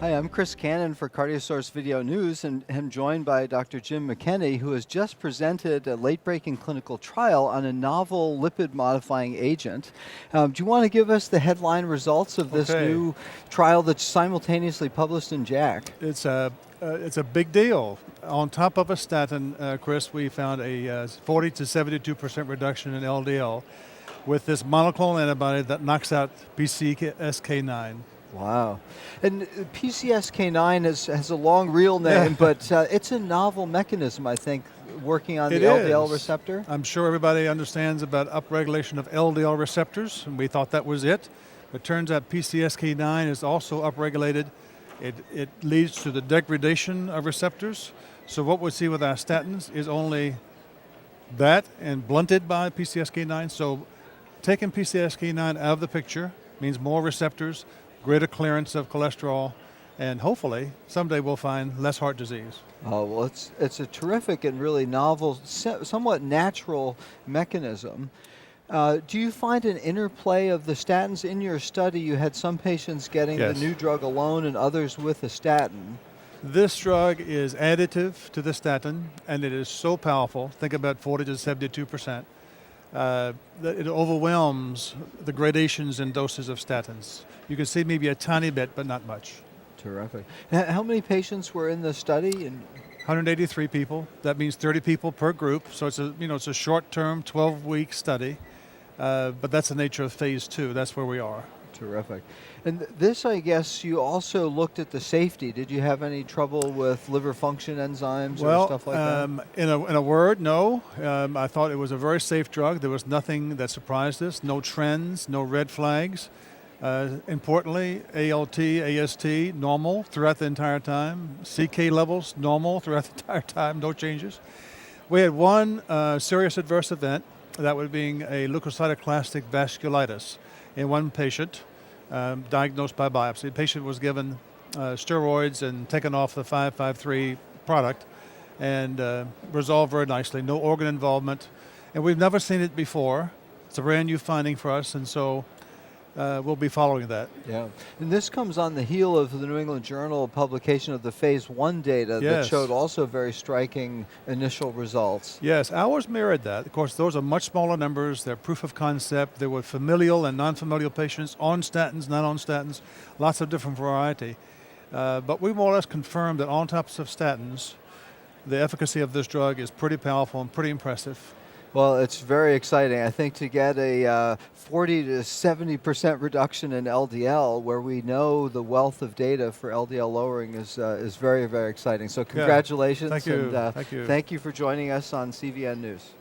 Hi, I'm Chris Cannon for CardioSource Video News, and I'm joined by Dr. Jim McKenney, who has just presented a late-breaking clinical trial on a novel lipid-modifying agent. Do you want to give us the headline results of this new trial that's simultaneously published in JACC? It's a big deal. On top of a statin, Chris, we found a 40 to 72% reduction in LDL with this monoclonal antibody that knocks out PCSK9. Wow. And PCSK9 has a long real name, but it's a novel mechanism, I think, working on the LDL receptor. I'm sure everybody understands about upregulation of LDL receptors, and we thought that was it. It turns out PCSK9 is also upregulated. It leads to the degradation of receptors. So what we see with our statins is only that and blunted by PCSK9. So taking PCSK9 out of the picture means more receptors, greater clearance of cholesterol, and hopefully someday we'll find less heart disease. Oh, well, it's a terrific and really novel, somewhat natural mechanism. Do you find an interplay of the statins in your study? You had some patients getting the new drug alone and others with a statin. This drug is additive to the statin, and it is so powerful. Think about 40 to 72%. That it overwhelms the gradations and doses of statins. You can see maybe a tiny bit, but not much. Terrific. How many patients were in the study? 183 people. That means 30 people per group. So it's a short-term, 12-week study. But that's the nature of phase 2. That's where we are. Terrific. And this, I guess, you also looked at the safety. Did you have any trouble with liver function enzymes or stuff like that? In a word, no. I thought it was a very safe drug. There was nothing that surprised us. No trends, no red flags. Importantly, ALT, AST, normal throughout the entire time. CK levels, normal throughout the entire time, no changes. We had one serious adverse event, that would being a leukocytoclastic vasculitis in one patient diagnosed by biopsy. The patient was given steroids and taken off the 553 product and resolved very nicely, no organ involvement. And we've never seen it before. It's a brand new finding for us, and so we'll be following that. Yeah, and this comes on the heel of the New England Journal publication of the phase 1 data that showed also very striking initial results. Yes, ours mirrored that. Of course, those are much smaller numbers. They're proof of concept. There were familial and non-familial patients on statins, not on statins, lots of different variety. But we more or less confirmed that on top of statins, the efficacy of this drug is pretty powerful and pretty impressive. Well, it's very exciting. I think to get a 40 to 70% reduction in LDL, where we know the wealth of data for LDL lowering is very, very exciting. So congratulations. Thank you. And, Thank you. Thank you for joining us on CVN News.